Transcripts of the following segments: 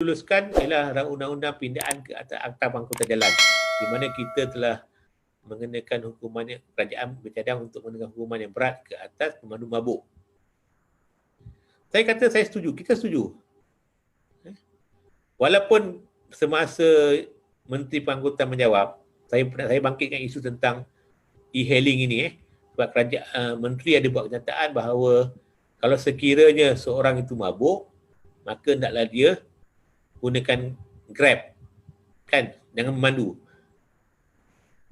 diluluskan ialah undang-undang pindaan ke atas Akta Pangkutan Jalan, di mana kita telah mengenakan hukuman yang kerajaan bercadang untuk mengenakan hukuman yang berat ke atas pemandu mabuk. Saya kata saya setuju, kita setuju. Walaupun semasa Menteri Pangkutan menjawab, saya bangkitkan isu tentang e-hailing ini sebab kerajaan menteri ada buat kenyataan bahawa kalau sekiranya seorang itu mabuk, maka hendaklah dia gunakan Grab, kan, jangan memandu.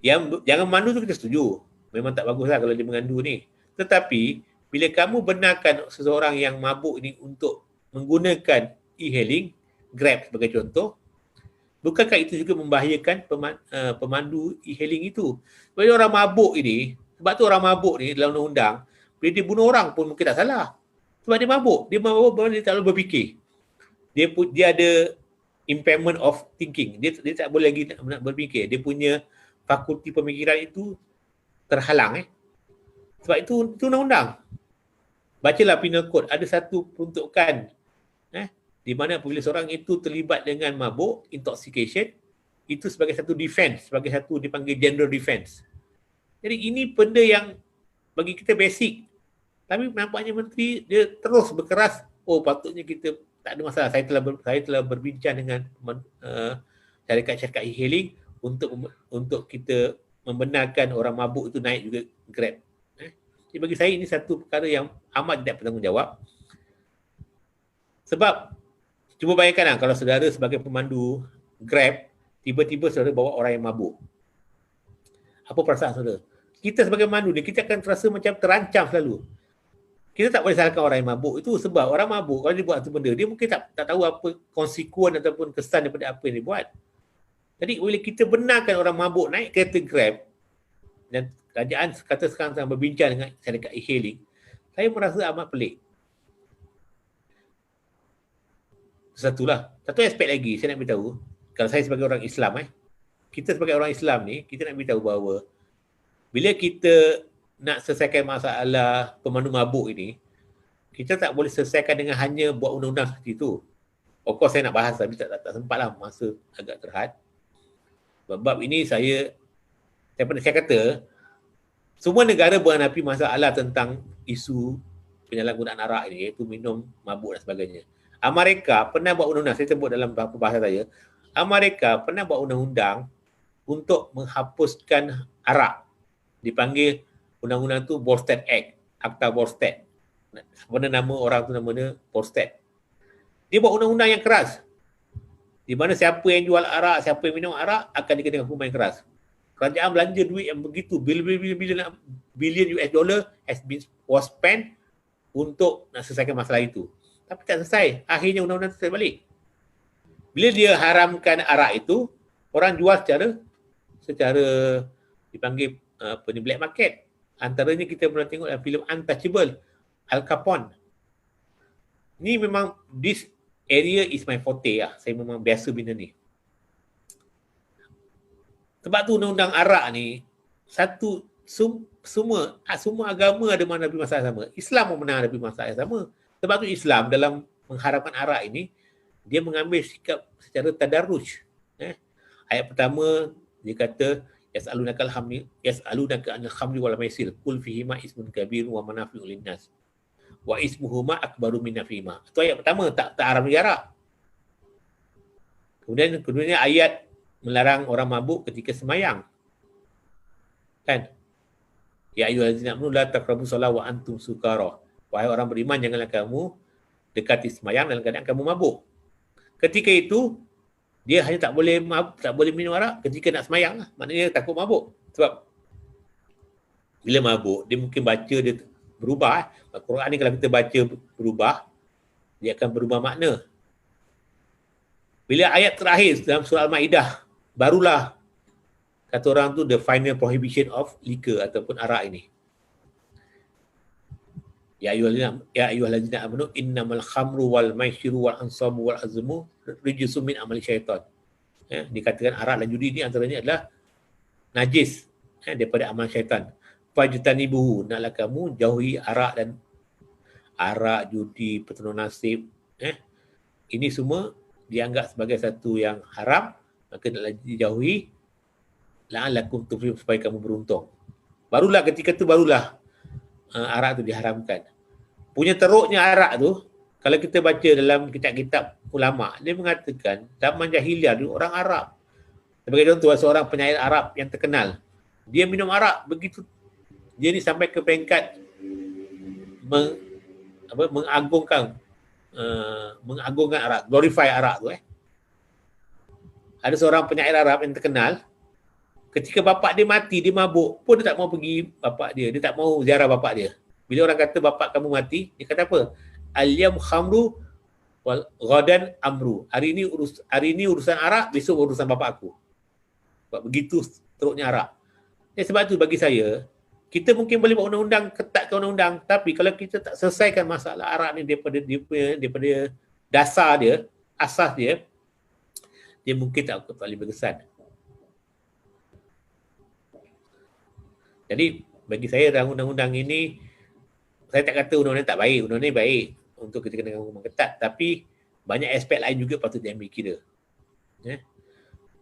Yang jangan memandu tu kita setuju, memang tak baguslah kalau dia mengandu ni. Tetapi bila kamu benarkan seseorang yang mabuk ini untuk menggunakan e-hailing, Grab sebagai contoh, bukankah itu juga membahayakan pemandu e-hailing itu? Sebab orang mabuk ini, sebab tu orang mabuk ni dalam undang-undang, bila dia bunuh orang pun mungkin tak salah. Sebab dia mabuk dia tak boleh berfikir. Dia ada impairment of thinking. Dia tak boleh lagi nak berfikir. Dia punya fakulti pemikiran itu terhalang. Sebab itu undang-undang. Bacalah penal code, ada satu peruntukan di mana apabila seorang itu terlibat dengan mabuk, intoxication, itu sebagai satu defense, sebagai satu dipanggil general defense. Jadi ini benda yang bagi kita basic. Tapi nampaknya menteri dia terus berkeras, patutnya kita tak ada masalah. Saya telah berbincang dengan syarikat-syarikat e-hailing untuk kita membenarkan orang mabuk itu naik juga Grab. Jadi bagi saya ini satu perkara yang amat tidak bertanggungjawab. Sebab cuba bayangkanlah kalau saudara sebagai pemandu Grab, tiba-tiba saudara bawa orang yang mabuk. Apa perasaan saudara? Kita sebagai pemandu ni, kita akan terasa macam terancam selalu. Kita tak boleh salahkan orang yang mabuk itu sebab orang mabuk kalau dia buat satu benda, dia mungkin tak tahu apa konsekuen ataupun kesan daripada apa yang dia buat. Jadi bila kita benarkan orang mabuk naik kereta Grab dan kerajaan kata sekarang sedang berbincang dengan syarikat e-hailing, saya merasa amat pelik. Satu aspek lagi saya nak beritahu, kalau saya sebagai orang Islam kita sebagai orang Islam ni, kita nak beritahu bahawa bila kita nak selesaikan masalah pemandu mabuk ini, kita tak boleh selesaikan dengan hanya buat undang-undang seperti itu. Of course saya nak bahas tapi tak sempatlah, masa agak terhad. Bab ini saya kata semua negara menghadapi masalah tentang isu penyalahgunaan arak ini, iaitu minum mabuk dan sebagainya. Amerika pernah buat undang-undang, saya sebut dalam bahasa saya, Amerika pernah buat undang-undang untuk menghapuskan arak. Dipanggil undang-undang tu Volstead Act, Akta Volstead. Sebenarnya nama orang tu namanya Volstead. Dia buat undang-undang yang keras. Di mana siapa yang jual arak, siapa yang minum arak akan dikenakan hukuman yang keras. Kerajaan belanja duit yang begitu, bilion US dollar was spent untuk nak selesaikan masalah itu. Tapi tak selesai. Akhirnya undang-undang itu terbalik. Bila dia haramkan arak itu, orang jual secara dipanggil black market. Antaranya kita pernah tengok dalam filem Untouchable, Al Capone. Ni memang this area is my forte lah. Saya memang biasa benda ni. Sebab tu undang-undang arak ni semua agama ada menghadapi masalah sama. Islam pun menghadapi masalah yang sama. Sebab tu Islam dalam mengharamkan arak ini, dia mengambil sikap secara tadarruj. Ayat pertama dia kata yas'alunaka anil khamri wal maisir qul fihima ismun kabir wa manafi'u linnas wa ismuhuma akbaru min nafihima. Itu ayat pertama, tak haram arak. Kemudian ayat melarang orang mabuk ketika semayang. Kan? Ya ayyuhallazina amanu la taqrabus shalah wa antum sukara. Wahai orang beriman, janganlah kamu dekati semayang dalam keadaan kamu mabuk. Ketika itu dia hanya tak boleh minum arak ketika nak semayang lah. Maknanya takut mabuk. Sebab bila mabuk, dia mungkin baca dia berubah. Al-Quran ni kalau kita baca berubah, dia akan berubah makna. Bila ayat terakhir dalam surah Al-Ma'idah, barulah kata orang tu the final prohibition of liquor ataupun arak ini. Ya ayyuhallazina amanu innamal khamru wal maisiru wal ansabu wal azmu rijsun min amali syaitan. Dikatakan arak dan judi ini antaranya adalah najis daripada amal syaitan. Fajtanibuhu, naklah kamu jauhi arak, judi, pertemuan nasib. Ini semua dianggap sebagai satu yang haram, maka hendaklah dijauhi, la'allakum tuflihun, supaya kamu beruntung. Barulah ketika tu barulah arak tu diharamkan. Punya teruknya arak tu, kalau kita baca dalam kitab-kitab ulama, dia mengatakan zaman jahiliah dulu orang Arab, sebagai contoh seorang penyair Arab yang terkenal, dia minum arak begitu, dia ni sampai ke peringkat mengagungkan arak, glorify arak tu. Ada seorang penyair Arab yang terkenal, ketika bapak dia mati, dia mabuk pun dia tak mau pergi bapak dia tak mau ziarah bapak dia. Bila orang kata bapak kamu mati, dia kata apa? Al-yam khamru wal ghadan amru. Hari ini urusan arak, besok urusan bapak aku. Sebab begitu teruknya arak. Sebab tu bagi saya, kita mungkin boleh buat undang-undang, ketatkan undang-undang, tapi kalau kita tak selesaikan masalah arak ni daripada dasar dia, asas dia mungkin tak boleh berkesan. Jadi bagi saya dalam undang-undang ini, saya tak kata undang-undang tak baik, undang-undang ni baik untuk kita kena hukuman ketat, tapi banyak aspek lain juga patut diambil kira.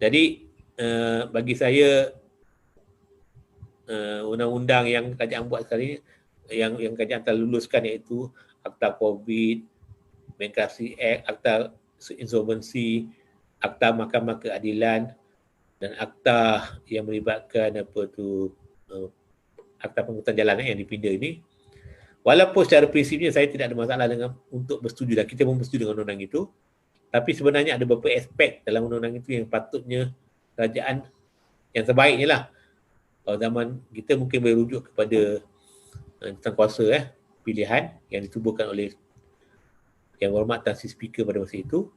Jadi bagi saya undang-undang yang kerajaan buat sekali yang kerajaan telah luluskan, iaitu Akta COVID, Bankruptcy Act, Akta Insolvency, Akta Mahkamah Keadilan, dan akta yang melibatkan Akta Pengangkutan Jalan yang dipindah ini. Walaupun secara prinsipnya saya tidak ada masalah dengan untuk bersetuju, dan kita pun bersetuju dengan undang-undang itu, tapi sebenarnya ada beberapa aspek dalam undang-undang itu yang patutnya kerajaan yang sebaiknya lah. Kalau zaman kita mungkin boleh rujuk kepada tangkuasa pilihan yang ditubuhkan oleh Yang Berhormat Tan Sri Speaker pada masa itu.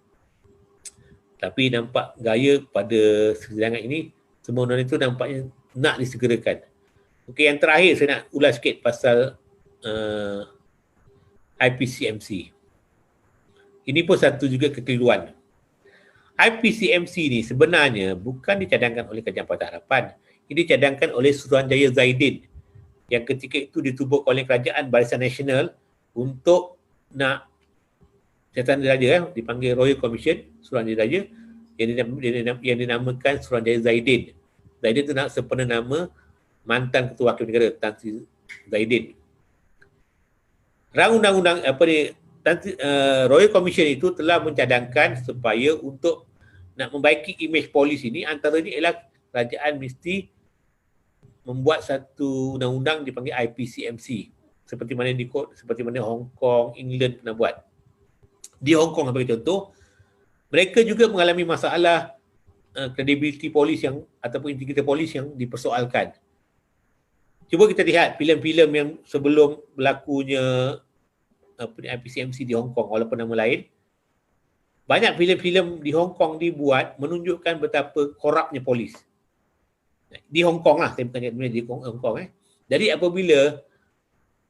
Tapi nampak gaya pada persidangan ini, semua undang-undang itu nampaknya nak disegerakan. Okey, yang terakhir saya nak ulas sikit pasal IPCMC. Ini pun satu juga kekeliruan. IPCMC ni sebenarnya bukan dicadangkan oleh Kerajaan Pakatan Harapan. Ini dicadangkan oleh Suruhanjaya Zaidin yang ketika itu ditubuhkan oleh Kerajaan Barisan Nasional untuk nak Siasatan Diraja, dipanggil Royal Commission Suruhanjaya yang dinamakan Suruhanjaya Zaidin. Zaidin itu sempena nama mantan Ketua Wakil Negara Tan Sri Zaidin. Rang undang-undang Royal Commission itu telah mencadangkan supaya untuk nak membaiki imej polis ini, antaranya ialah kerajaan mesti membuat satu undang-undang dipanggil IPCMC, seperti mana Hong Kong, England pernah buat. Di Hong Kong sebagai contoh, mereka juga mengalami masalah kredibiliti polis ataupun integriti polis yang dipersoalkan. Cuba kita lihat filem-filem yang sebelum berlakunya IPCMC di Hong Kong walaupun nama lain. Banyak filem-filem di Hong Kong dibuat menunjukkan betapa korapnya polis. Di Hong Kong lah, saya bukan di Hong Kong. Jadi apabila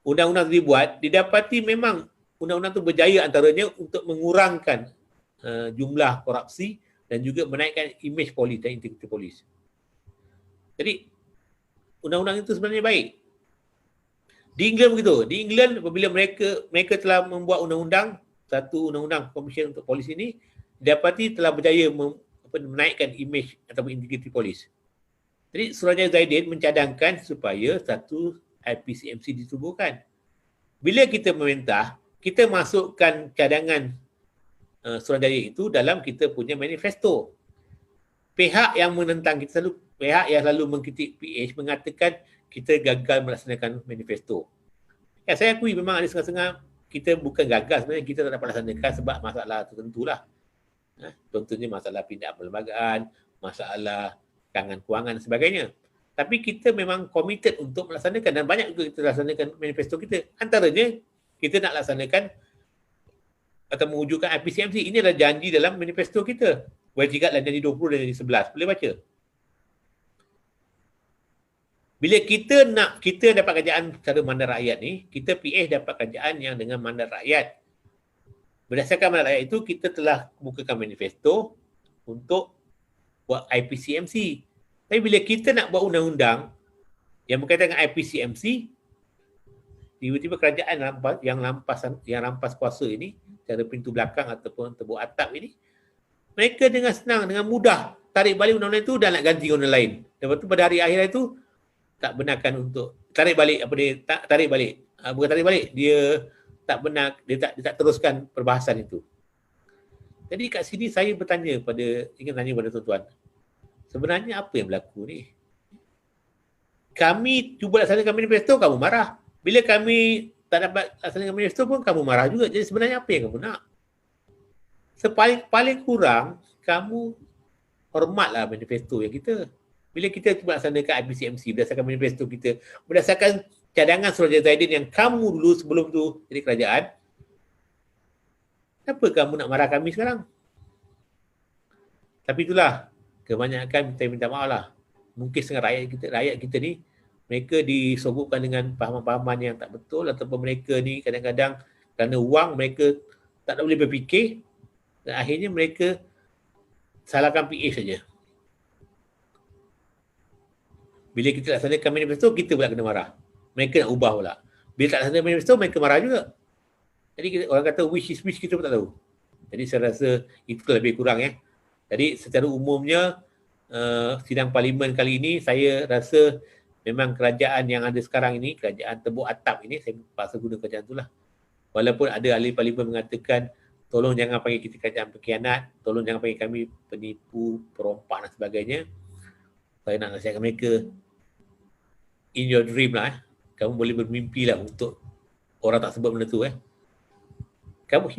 undang-undang itu dibuat, didapati memang undang-undang itu berjaya antaranya untuk mengurangkan jumlah korupsi dan juga menaikkan imej polis dan integriti polis. Jadi undang-undang itu sebenarnya baik. Di England begitu. Di England apabila mereka telah membuat satu undang-undang komisen untuk polis ini, didapati telah berjaya menaikkan imej ataupun integriti polis. Jadi Suruhanjaya Zaidin mencadangkan supaya satu IPCMC ditubuhkan. Bila kita memerintah, kita masukkan cadangan Suruhanjaya itu dalam kita punya manifesto. Pihak yang menentang kita pihak yang selalu mengkritik PH mengatakan kita gagal melaksanakan manifesto. Ya, saya akui memang ada setengah-setengah kita bukan gagal, sebenarnya kita tak dapat laksanakan sebab masalah tertentu lah. Contohnya masalah pindah perlembagaan, masalah kangan kewangan dan sebagainya. Tapi kita memang committed untuk melaksanakan dan banyak juga kita laksanakan manifesto kita. Antaranya kita nak laksanakan atau mewujudkan IPCMC. Ini adalah janji dalam manifesto kita. Wajibat dan janji 20 dan janji 11. Boleh baca. Bila kita dapat kerajaan secara mandat rakyat ni, kita PH dapat kerajaan yang dengan mandat rakyat. Berdasarkan mandat rakyat itu, kita telah kemukakan manifesto untuk buat IPCMC. Tapi bila kita nak buat undang-undang yang berkaitan dengan IPCMC, tiba-tiba kerajaan yang rampas kuasa ini, cara pintu belakang ataupun tebuk atap ini, Mereka dengan senang, dengan mudah tarik balik undang-undang itu dan nak ganti undang lain. Lepas tu pada hari akhir itu tak benarkan untuk tarik balik tarik balik. Bukan tarik balik, dia tak benar, dia tak teruskan perbahasan itu. Jadi kat sini saya ingin tanya pada tuan-tuan. Sebenarnya apa yang berlaku ni? Kami cuba laksanakan manifesto, kamu marah. Bila kami tak dapat laksanakan manifesto pun kamu marah juga. Jadi sebenarnya apa yang kamu nak? Paling kurang kamu hormatlah manifesto yang kita. Bila kita cuba laksanakan IPCMC berdasarkan manifesto kita, berdasarkan cadangan Suruhanjaya Zaidin yang kamu dulu sebelum tu jadi kerajaan, kenapa kamu nak marah kami sekarang? Tapi itulah, kebanyakan kita minta maaf lah. Mungkin setengah rakyat kita ni, mereka disogokkan dengan fahaman-fahaman yang tak betul, ataupun mereka ni kadang-kadang kerana wang mereka tak boleh berfikir dan akhirnya mereka salahkan PA saja. Bila kita laksanakan manifesto, kita pula kena marah. Mereka nak ubah pula. Bila tak laksanakan manifesto, mereka marah juga. Jadi orang kata wish is wish, kita pun tak tahu. Jadi saya rasa itu lebih kurang Jadi secara umumnya sidang parlimen kali ini saya rasa memang kerajaan yang ada sekarang ini, kerajaan tebuk atap ini, saya paksa guna kerajaan itulah. Walaupun ada ahli parlimen mengatakan tolong jangan panggil kita kerajaan pengkhianat, tolong jangan panggil kami penipu, perompak dan sebagainya. Saya nak nasihatkan mereka, in your dream lah kamu boleh bermimpi lah untuk orang tak sebut benda tu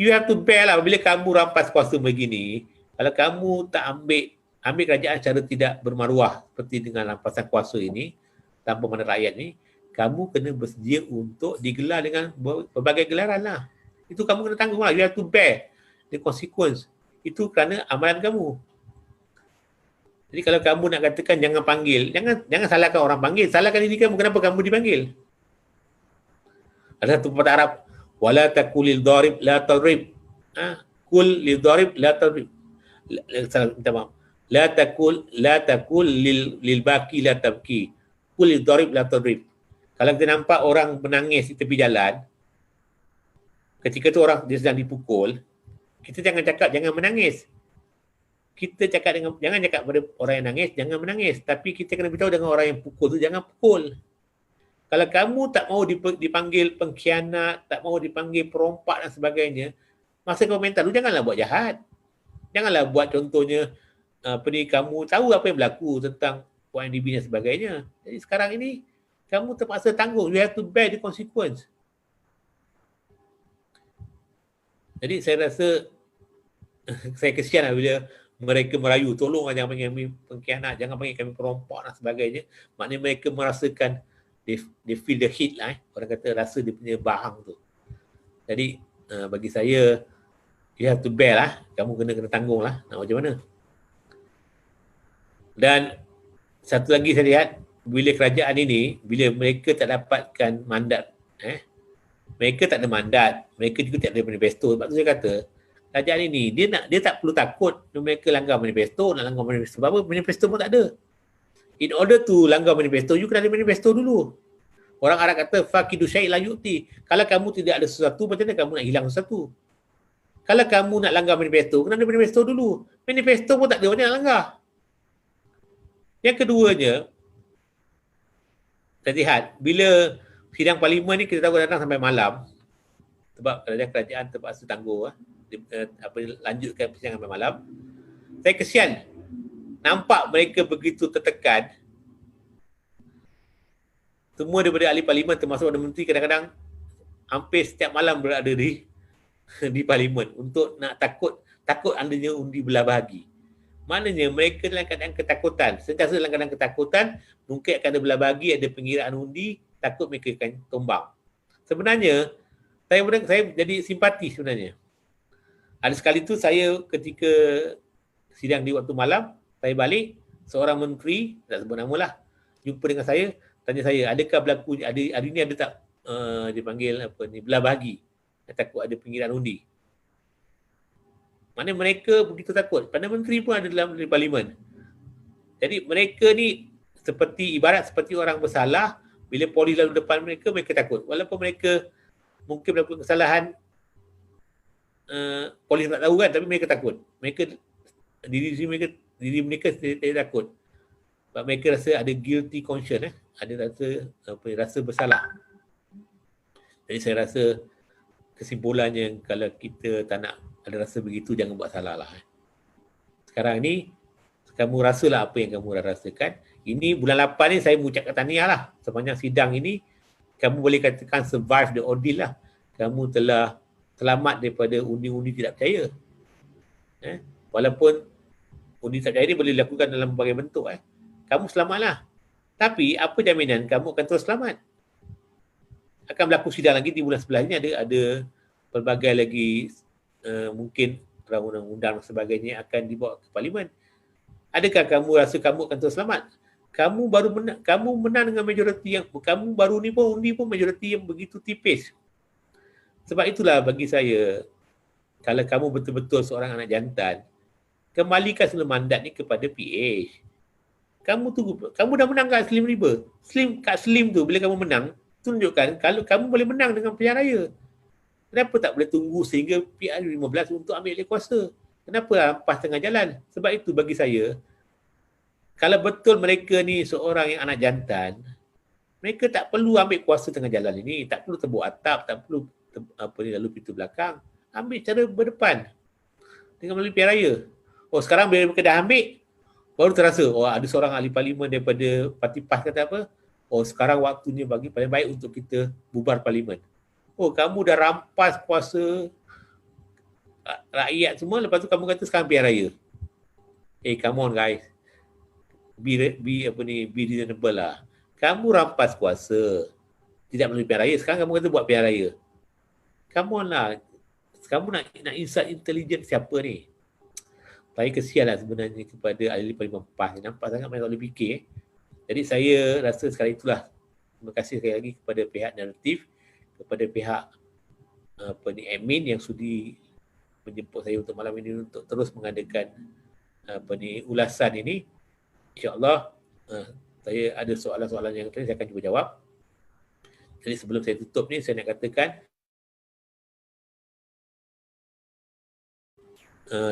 you have to bear lah bila kamu rampas kuasa begini. Kalau kamu tak ambil kerajaan secara tidak bermaruah seperti dengan rampasan kuasa ini tanpa mana rakyat ni, kamu kena bersedia untuk digelar dengan berbagai gelaran lah. Itu kamu kena tanggung lah. You have to bear the consequence. Itu kerana amalan kamu. Jadi kalau kamu nak katakan jangan panggil, jangan salahkan orang panggil, salahkan diri kamu, kenapa kamu dipanggil. Ada satu pepatah Arab, wala taqulil dharib la tadrib. Kul lil dharib la tadrib. Minta maaf. La taqul lil baqi la tabki. Kul lil dharib la tadrib. Kalau kita nampak orang menangis di tepi jalan, ketika tu orang dia sedang dipukul, kita jangan cakap jangan menangis. Kita cakap jangan cakap pada orang yang nangis jangan menangis, tapi kita kena beritahu dengan orang yang pukul tu jangan pukul. Kalau kamu tak mahu dipanggil pengkhianat, tak mahu dipanggil perompak dan sebagainya, masa komentar tu janganlah buat jahat. Janganlah buat contohnya kamu tahu apa yang berlaku tentang YNDB dan sebagainya. Jadi sekarang ini kamu terpaksa tanggung. You have to bear the consequence. Jadi saya rasa saya kesian lah bila mereka merayu, tolong jangan panggil kami pengkhianat, jangan panggil kami perompak dan sebagainya. Maknanya mereka merasakan they feel the heat lah. Orang kata rasa dia punya bahang tu. Jadi bagi saya you have to bear lah. Kamu kena tanggung lah. Nak macam mana. Dan satu lagi saya lihat, bila kerajaan ini, bila mereka tak dapatkan mandat, mereka tak ada mandat, mereka juga tak ada manifesto. Sebab tu saya kata, kerajaan ini, dia tak perlu takut mereka langgar manifesto, nak langgar manifesto. Sebab apa? Manifesto pun tak ada. In order to langgar manifesto, you kena ada manifesto dulu. Orang Arab kata, faqidu syai' la yu'ti. Kalau kamu tidak ada sesuatu, macam mana kamu nak hilang sesuatu? Kalau kamu nak langgar manifesto, kena ada manifesto dulu. Manifesto pun tak ada, macam nak langgar? Yang keduanya, saya lihat, bila sidang parlimen ni kita tahu datang sampai malam, sebab kerajaan terpaksa tangguh, lanjutkan persidangan sampai malam. Saya kesian nampak mereka begitu tertekan. Semua daripada ahli parlimen termasuk Perdana Menteri kadang-kadang hampir setiap malam berada di parlimen untuk nak takut adanya undi belah bahagi. Maknanya mereka dalam keadaan ketakutan. Sentiasa dalam keadaan ketakutan, mungkin akan ada belah bahagi, ada pengiraan undi, takut mereka akan tumbang. Sebenarnya saya jadi simpati sebenarnya. Ada sekali tu saya ketika sidang di waktu malam, saya balik, seorang menteri, tak sebut nama lah, jumpa dengan saya, tanya saya, adakah berlaku, hari ni ada tak dipanggil belah bahagi, takut ada pengiraan undi. Mana mereka begitu takut. Perdana Menteri pun ada dalam parlimen. Jadi mereka ni ibarat seperti orang bersalah, bila polis lalu depan mereka takut. Walaupun mereka mungkin melakukan kesalahan, polis tak tahu kan, tapi mereka takut. Mereka diri mereka tidak takut. Sebab mereka rasa ada guilty conscience, ada rasa bersalah. Jadi saya rasa kesimpulannya, kalau kita tak nak ada rasa begitu, jangan buat salah lah. Sekarang ni kamu rasalah apa yang kamu dah rasakan. Ini bulan 8 ni saya mengucapkan tahniah lah. Sepanjang sidang ini kamu boleh katakan survive the ordeal lah. Kamu telah selamat daripada undi-undi tidak percaya. Walaupun undi tak percaya ni boleh dilakukan dalam berbagai bentuk. Kamu selamatlah. Tapi apa jaminan kamu akan terus selamat? Akan berlaku sidang lagi di bulan sebelah ni, ada pelbagai lagi mungkin undang-undang dan sebagainya akan dibawa ke parlimen. Adakah kamu rasa kamu akan terus selamat? Kamu menang dengan majoriti yang kamu baru ni pun undi pun majoriti yang begitu tipis. Sebab itulah bagi saya, kalau kamu betul-betul seorang anak jantan, kembalikan semula mandat ni kepada PH. Kamu tunggu, kamu dah menang kat Slim River. Kat Slim tu bila kamu menang, tunjukkan kalau kamu boleh menang dengan pilihan raya. Kenapa tak boleh tunggu sehingga PR15 untuk ambil alih kuasa? Kenapa hampas tengah jalan? Sebab itu bagi saya, kalau betul mereka ni seorang yang anak jantan, mereka tak perlu ambil kuasa tengah jalan ini, tak perlu tebuk atap, tak perlu lalu pintu belakang. Ambil cara berdepan dengan melalui pilihan raya. Oh, sekarang bila mereka dah ambil, baru terasa, ada seorang ahli parlimen daripada parti PAS kata apa? Sekarang waktunya bagi paling baik untuk kita bubar parlimen. Kamu dah rampas kuasa rakyat semua, lepas tu kamu kata sekarang pilihan raya. Come on guys. Be reasonable lah. Kamu rampas kuasa tidak melalui pilihan raya, sekarang kamu kata buat pilihan raya. Come on lah. Kamu nak insult intelijen siapa ni? Saya kesian lah sebenarnya kepada ahli parlimen PAS. Nampak sangat mereka tak boleh fikir. Jadi saya rasa sekali itulah. Terima kasih sekali lagi kepada pihak naratif, kepada pihak admin yang sudi menjemput saya untuk malam ini untuk terus mengadakan ulasan ini. InsyaAllah saya ada soalan-soalan yang tadi saya akan cuba jawab. Jadi sebelum saya tutup ni, saya nak katakan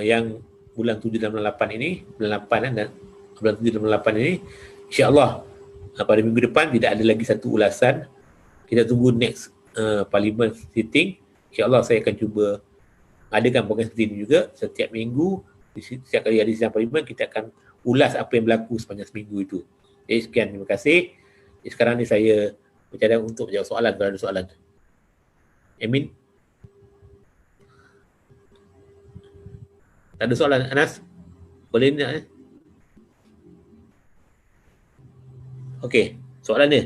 yang bulan 7 dan bulan 8 ini, bulan 8 dan bulan 7 dan bulan 8 ini, insyaAllah pada minggu depan tidak ada lagi satu ulasan. Kita tunggu next parlimen sitting. InsyaAllah saya akan cuba adakan program seperti ini juga. Setiap minggu, setiap kali ada sidang parlimen, kita akan ulas apa yang berlaku sepanjang seminggu itu. Jadi sekian, terima kasih. Jadi sekarang ni saya bercadang untuk menjawab soalan kalau ada soalan. Amin. Tak ada soalan, Anas? Boleh nak? Okey, soalan dia.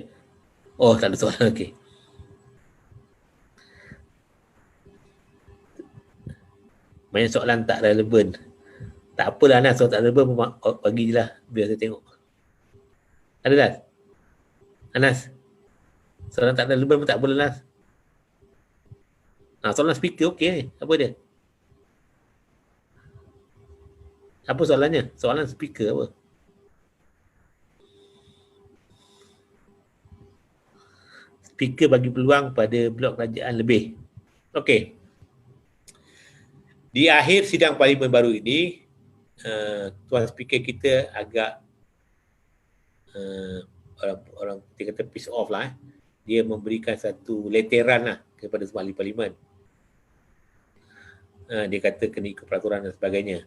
Tak ada soalan, okey. Banyak soalan tak relevan. Tak apalah Anas, soalan tak relevan bagi je lah biar saya tengok. Ada tak? Anas? Soalan tak relevan pun tak boleh Anas. Soalan speaker okey. Apa dia? Apa soalannya? Soalan speaker apa? Speaker bagi peluang pada blok kerajaan lebih. Okey. Di akhir sidang parlimen baru ini, tuan speaker kita agak orang kita kata piss off lah. Dia memberikan satu leteran lah kepada semua ahli parlimen. Dia kata kena ikut peraturan dan sebagainya.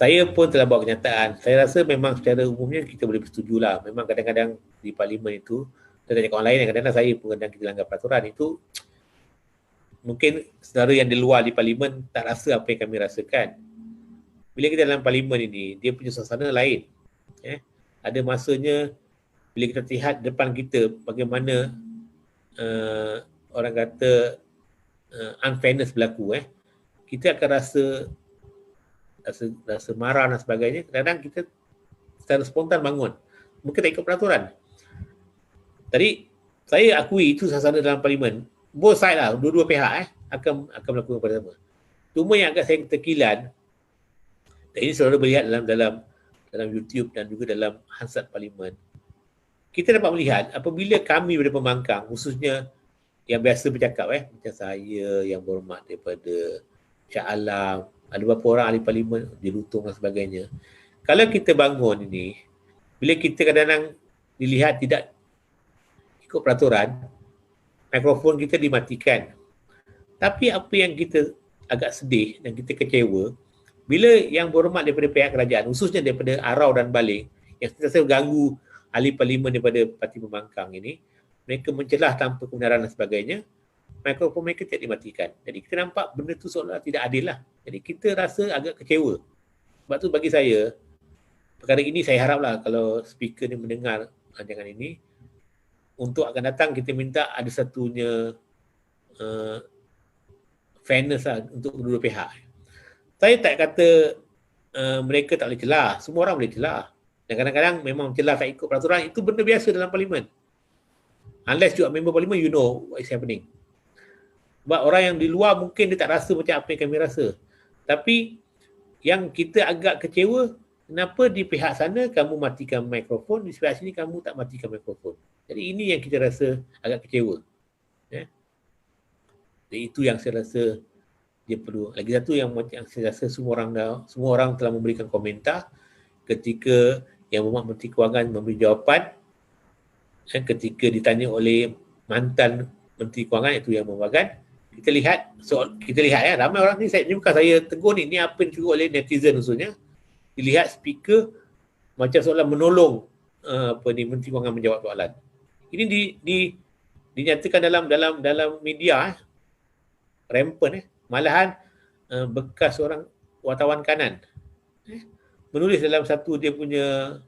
Saya pun telah buat kenyataan. Saya rasa memang secara umumnya kita boleh bersetuju lah. Memang kadang-kadang di parlimen itu, saya tanya kawan lain, kadang-kadang saya pun kadang kita langgar peraturan itu, mungkin saudara yang di luar di parlimen tak rasa apa yang kami rasakan. Bila kita dalam parlimen ini, dia punya suasana lain. Ada masanya bila kita lihat depan kita bagaimana orang kata unfairness berlaku, kita akan rasa marah dan sebagainya. Kadang-kadang kita secara spontan bangun. Mungkin tak ikut peraturan. Tadi saya akui itu suasana dalam parlimen. Both side lah, dua-dua pihak akan melakukan pada sama. Cuma yang agak saya terkilan, dan ini saudara melihat dalam YouTube dan juga dalam Hansard Parlimen, kita dapat melihat apabila kami daripada pembangkang, khususnya yang biasa bercakap, macam saya yang berhormat daripada Shah Alam, ada beberapa orang ahli parlimen dilutung dan sebagainya. Kalau kita bangun ini, bila kita kadang-kadang dilihat tidak ikut peraturan, mikrofon kita dimatikan. Tapi apa yang kita agak sedih dan kita kecewa, bila yang berhormat daripada pihak kerajaan, khususnya daripada Arau dan Balik, yang sentiasa ganggu ahli parlimen daripada Parti Pembangkang ini, mereka mencelah tanpa kebenaran dan sebagainya, mikrofon mereka tidak dimatikan. Jadi kita nampak benda tu seolah tidak adil lah. Jadi kita rasa agak kecewa. Sebab tu bagi saya, perkara ini saya haraplah kalau speaker ni mendengar rancangan ini, untuk akan datang kita minta ada satunya fairness lah untuk kedua pihak. Saya tak kata mereka tak boleh celah. Semua orang boleh celah. Dan kadang-kadang memang celah tak ikut peraturan, itu benda biasa dalam parlimen. Unless you are member parlimen, you know what is happening. Sebab orang yang di luar mungkin dia tak rasa macam apa yang kami rasa. Tapi yang kita agak kecewa, kenapa di pihak sana kamu matikan mikrofon, di pihak sini kamu tak matikan mikrofon. Jadi ini yang kita rasa agak kecewa. Jadi itu yang saya rasa dia perlu. Lagi satu yang saya rasa semua orang telah memberikan komentar ketika yang Berhormat Menteri Kewangan memberi jawapan ketika ditanya oleh mantan Menteri Kewangan iaitu Yang Berbagan. Kita lihat ya, ramai orang ni, ini bukan saya tegur ni apa yang ditegur oleh netizen khususnya. Dilihat speaker macam seolah menolong Menteri Kewangan menjawab soalan. Ini dinyatakan dalam media rampant malahan bekas orang wartawan kanan menulis dalam satu dia punya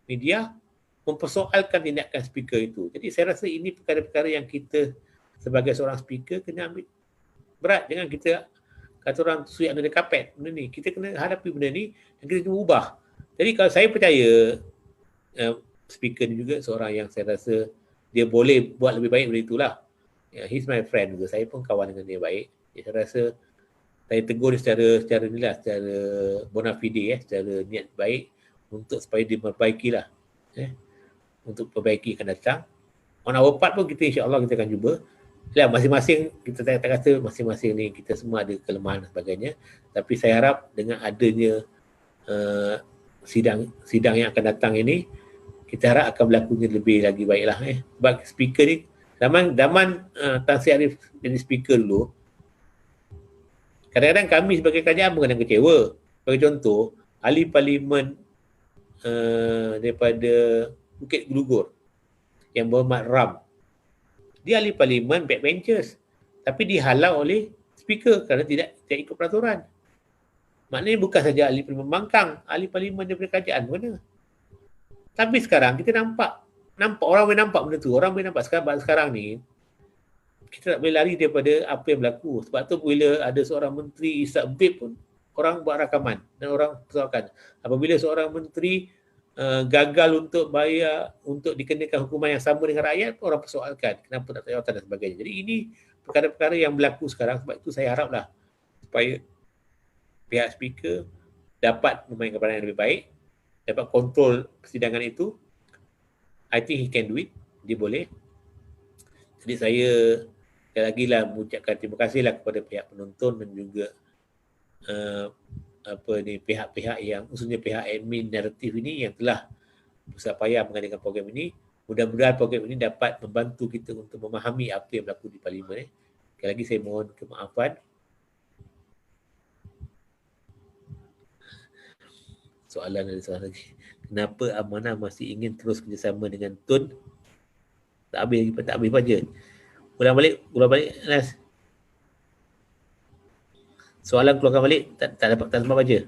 media mempersoalkan tindakan speaker itu. Jadi saya rasa ini perkara-perkara yang kita sebagai seorang speaker kena ambil berat. Jangan kita kata orang sweep under the carpet benda ni. Kita kena hadapi benda ni dan kita kena ubah. Jadi kalau saya percaya speaker ni juga seorang yang saya rasa dia boleh buat lebih baik dari itulah. He's my friend juga. Saya pun kawan dengan dia baik. Jadi saya rasa saya tegur dia secara inilah, secara bona fide, secara niat baik untuk supaya dia perbaikilah. Untuk perbaiki akan datang. On our part pun kita insya-Allah kita akan cuba. Ya, masing-masing kita tak kata masing-masing ni kita semua ada kelemahan dan sebagainya. Tapi saya harap dengan adanya sidang yang akan datang ini, kita harap akan berlakunya lebih lagi baiklah. Sebab speaker ni zaman Tan Sri Arif jadi speaker dulu, kadang-kadang kami sebagai kerajaan pun kadang kecewa. Sebagai contoh, ahli parlimen daripada Bukit Gelugur yang Berhormat Ram, dia ahli parlimen backbenchers tapi dihalau oleh speaker kerana tidak ikut peraturan. Maknanya bukan saja ahli parlimen Bangkang, ahli parlimen daripada kerajaan pun ada. Tapi sekarang kita nampak orang boleh nampak benda tu. Orang boleh nampak sekarang ni kita tak boleh lari daripada apa yang berlaku. Sebab tu bila ada seorang menteri isap vape pun orang buat rakaman dan orang persoalkan. Apabila seorang menteri gagal untuk bayar, untuk dikenakan hukuman yang sama dengan rakyat, orang persoalkan kenapa tak jawatan dan sebagainya. Jadi ini perkara-perkara yang berlaku sekarang. Sebab itu saya haraplah supaya pihak speaker dapat memainkan peranan yang lebih baik, dapat kontrol persidangan itu. I think he can do it. Dia boleh. Jadi saya sekali lagi lah mengucapkan terima kasihlah kepada pihak penonton dan juga pihak-pihak yang khususnya pihak admin naratif ini yang telah berusaha payah mengadakan program ini. Mudah-mudahan program ini dapat membantu kita untuk memahami apa yang berlaku di parlimen. Sekali lagi saya mohon kemaafan. Soalan lagi. Kenapa Amanah masih ingin terus kerjasama dengan Tun? Tak habis baca. Ulang balik Anas. Soalan keluarkan balik, tak sempat baca.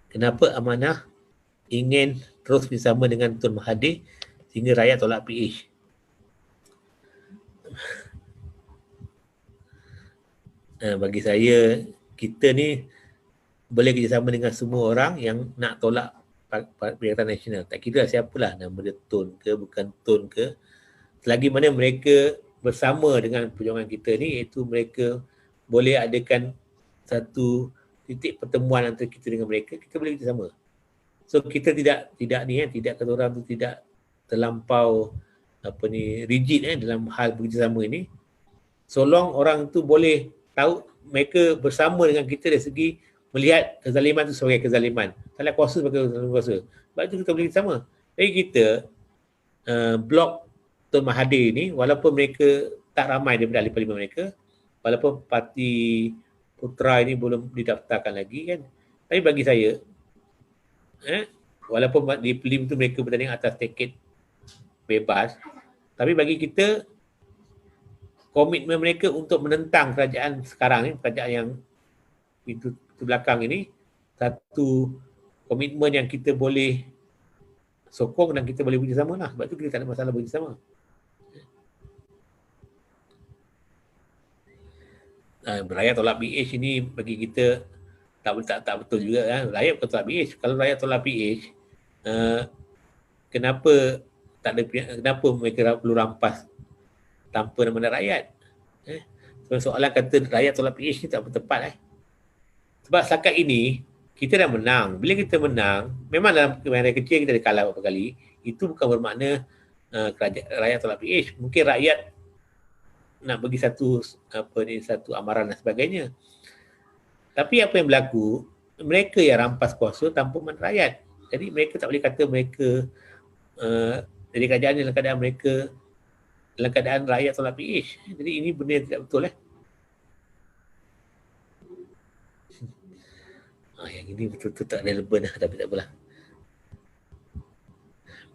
Kenapa Amanah ingin terus bersama dengan Tun Mahathir sehingga rakyat tolak PH? Bagi saya, kita ni boleh kerjasama dengan semua orang yang nak tolak Perikatan Nasional. Tak kira siapalah, nama dia Tun ke, bukan Tun ke. Selagi mana mereka bersama dengan perjuangan kita ni, iaitu mereka boleh adakan satu titik pertemuan antara kita dengan mereka, kita boleh kerjasama. So kita tidak kata orang tu tidak terlampau rigid dalam hal bekerjasama ini, so long orang tu boleh tahu mereka bersama dengan kita dari segi melihat kezaliman tu sebagai kezaliman, salah kuasa sebagai kezaliman kuasa. Sebab itu kita boleh bersama. Jadi kita blok Tun Mahathir ni, walaupun mereka tak ramai daripada ahli parlimen mereka, walaupun parti Putra ini belum didaftarkan lagi kan, tapi bagi saya walaupun di prelim tu mereka bertanding atas tiket bebas, tapi bagi kita komitmen mereka untuk menentang kerajaan sekarang ni, kerajaan yang itu belakang ini, satu komitmen yang kita boleh sokong dan kita boleh bekerjasama lah. Sebab tu kita tak ada masalah bekerjasama. Rakyat tolak PH ini bagi kita tak betul juga kan. Rakyat bukan tolak PH. Kalau rakyat tolak PH, kenapa mereka perlu rampas tanpa nama rakyat? Soalan kata rakyat tolak PH ni tak tepat. Sebab setakat ini kita dah menang. Bila kita menang, memang dalam kemahiran kecil kita dah kalah beberapa kali. Itu bukan bermakna rakyat tolak PH. Mungkin rakyat nak bagi satu amaran dan sebagainya. Tapi apa yang berlaku, mereka yang rampas kuasa tanpa mana rakyat. Jadi mereka tak boleh kata mereka jadi kerajaan dalam keadaan mereka dalam keadaan rakyat tolak PH. Jadi ini benda yang tidak betul. Yang ini betul-betul tak relevan lah, tapi tak apalah.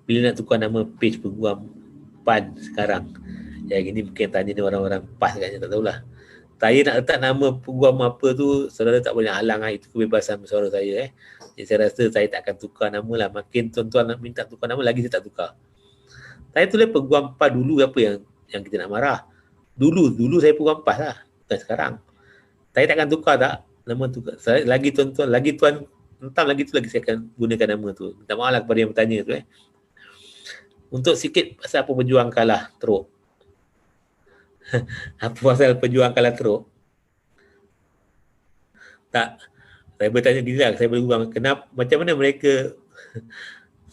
Bila nak tukar nama page peguam PAN sekarang, yang ini mungkin tanya ni orang-orang PAS katnya, tak tahulah. Saya nak letak nama peguam apa tu, saudara tak boleh halang lah. Itu kebebasan bersuara saya. Jadi saya rasa saya tak akan tukar nama lah. Makin tuan-tuan nak minta tukar nama, lagi saya tak tukar. Saya tulis peguam PAS dulu, apa yang kita nak marah. Dulu saya peguam PAS lah, bukan sekarang. Saya tak akan tukar tak nama tu. Lagi tuan-tuan, lagi tuan entah lagi tu lagi saya akan gunakan nama tu. Minta maaf lah kepada yang bertanya tu. Untuk sikit pasal apa pejuang kalah teruk. Apa pasal pejuang kalah teruk? Tak, saya bertanya diri lah, saya berubah. Kenapa, macam mana mereka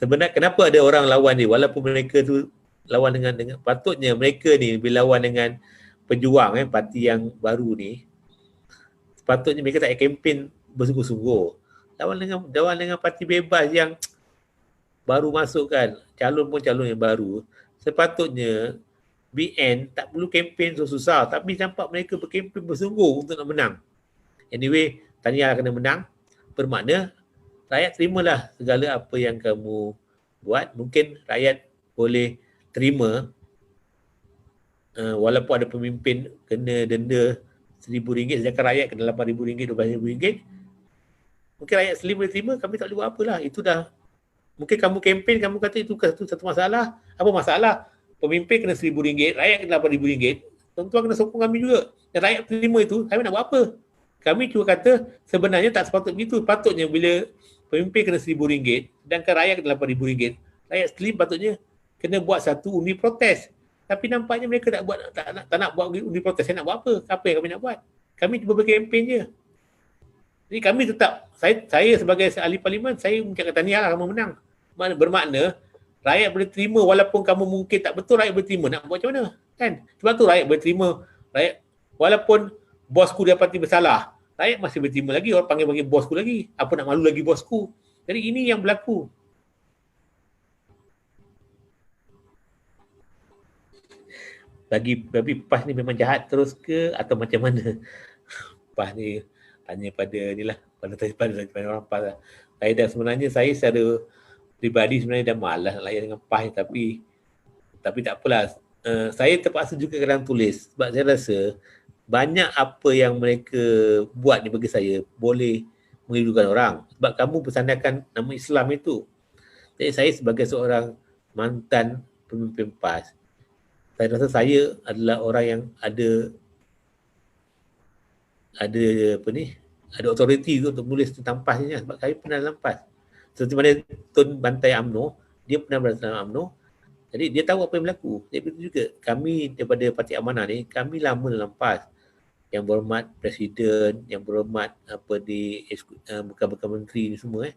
sebenarnya kenapa ada orang lawan dia walaupun mereka tu lawan dengan patutnya mereka ni bila lawan dengan pejuang parti yang baru ni, sepatutnya mereka tak kempen bersungguh-sungguh. Lawan dengan parti bebas yang baru masuk kan, calon pun calon yang baru. Sepatutnya BN tak perlu kempen susah, tapi nampak mereka berkempen bersungguh untuk nak menang. Anyway, Tahniah kena menang, bermakna rakyat terimalah segala apa yang kamu buat. Mungkin rakyat boleh terima walaupun ada pemimpin kena denda RM1,000, sedangkan rakyat kena RM8,000, RM12,000. Mungkin rakyat sendiri boleh terima, kami tak boleh buat apalah. Itu dah, mungkin kamu kempen, kamu kata itu satu masalah. Apa masalah? Pemimpin kena RM1,000, rakyat kena RM8,000. Tuan-tuan kena sokong kami juga. Dan rakyat terima itu, kami nak buat apa? Kami cuma kata sebenarnya tak sepatutnya begitu. Patutnya bila pemimpin kena RM1,000, sedangkan rakyat kena RM8,000, rakyat sendiri patutnya kena buat satu undi protes. Tapi nampaknya mereka tak nak buat undi protes. Saya nak buat apa? Apa yang kami nak buat? Kami cuba berkempen je. Jadi kami tetap, saya sebagai ahli parlimen, saya mengucapkan tahniah lah kamu menang. Bermakna rakyat boleh terima walaupun kamu mungkin tak betul, rakyat boleh terima. Nak buat macam mana? Kan? Sebab tu rakyat boleh terima. Rakyat, walaupun bosku dapati bersalah, rakyat masih boleh terima lagi. Orang panggil bosku lagi. Apa nak malu lagi bosku? Jadi ini yang berlaku. Bagi PAS ni memang jahat terus ke atau macam mana? PAS ni tanya pada ni lah, pada orang PAS lah. Sebenarnya saya secara pribadi sebenarnya dah malas nak layan dengan PAS, tapi tak apalah. Saya terpaksa juga kadang tulis sebab saya rasa banyak apa yang mereka buat ni bagi saya boleh menghidukan orang. Sebab kamu bersandarkan nama Islam itu. Jadi saya sebagai seorang mantan pemimpin PAS, saya rasa saya adalah orang yang ada authority untuk menulis tentang PAS ni, sebab saya pernah dalam PAS. Seperti mana Tun Bantai UMNO, dia pernah berada dalam UMNO. Jadi dia tahu apa yang berlaku. Jadi begitu juga kami daripada Parti Amanah ni, kami lama dalam PAS. Yang berhormat Presiden, yang berhormat bekas-bekas menteri ni semua.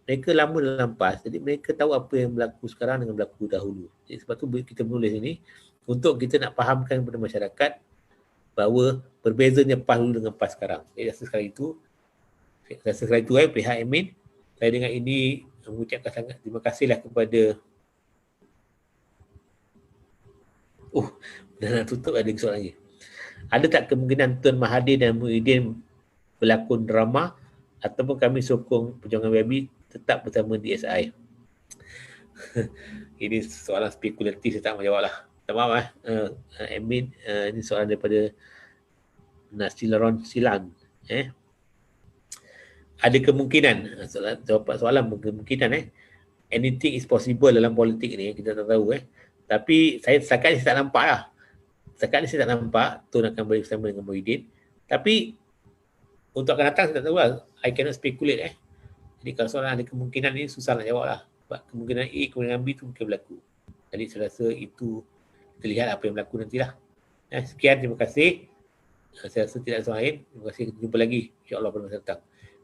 mereka lama dalam PAS, jadi mereka tahu apa yang berlaku sekarang dengan berlaku dahulu. Jadi sebab tu kita menulis ini untuk kita nak fahamkan kepada masyarakat bahawa berbezanya PAS dulu dengan PAS sekarang. Jadi rasa sekali itu pihak admin, saya dengan ini mengucapkan sangat terima kasihlah kepada dah nak tutup ada soalan lagi. Ada tak kemungkinan Tuan Mahathir dan Muhyiddin berlakon drama ataupun kami sokong perjuangan WABI tetap bersama DSI? Ini soalan spekulatif, saya tak mahu jawab lah. Tak maaf admin, ini soalan daripada Nasilaron Silan. Ada kemungkinan, soalan kemungkinan anything is possible dalam politik ni, kita tak tahu tapi setakat ni saya tak nampak lah. Setakat ni saya tak nampak Tun akan bersama dengan Muhyiddin. Tapi untuk akan datang saya tak tahu lah. I cannot speculate Jadi kalau soalan ada kemungkinan ni susah nak jawab lah. Sebab kemungkinan A, kemungkinan B tu mungkin berlaku. Jadi saya rasa itu kita lihat apa yang berlaku nantilah. Sekian, terima kasih. Saya rasa tidak ada soalan lain. Terima kasih, kita jumpa lagi insyaAllah pada masa datang.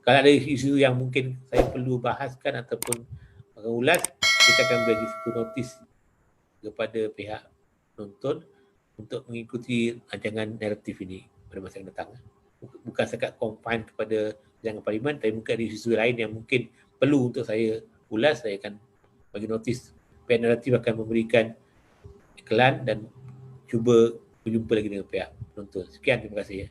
Kalau ada isu yang mungkin saya perlu bahaskan ataupun akan ulas, kita akan bagi satu notis kepada pihak penonton untuk mengikuti rancangan naratif ini pada masa yang datang. Bukan sekat confine kepada jangan parlimen, tapi mungkin ada isu lain yang mungkin perlu untuk saya ulas, saya akan bagi notis. Pihak naratif akan memberikan iklan dan cuba berjumpa lagi dengan pihak penonton. Sekian, terima kasih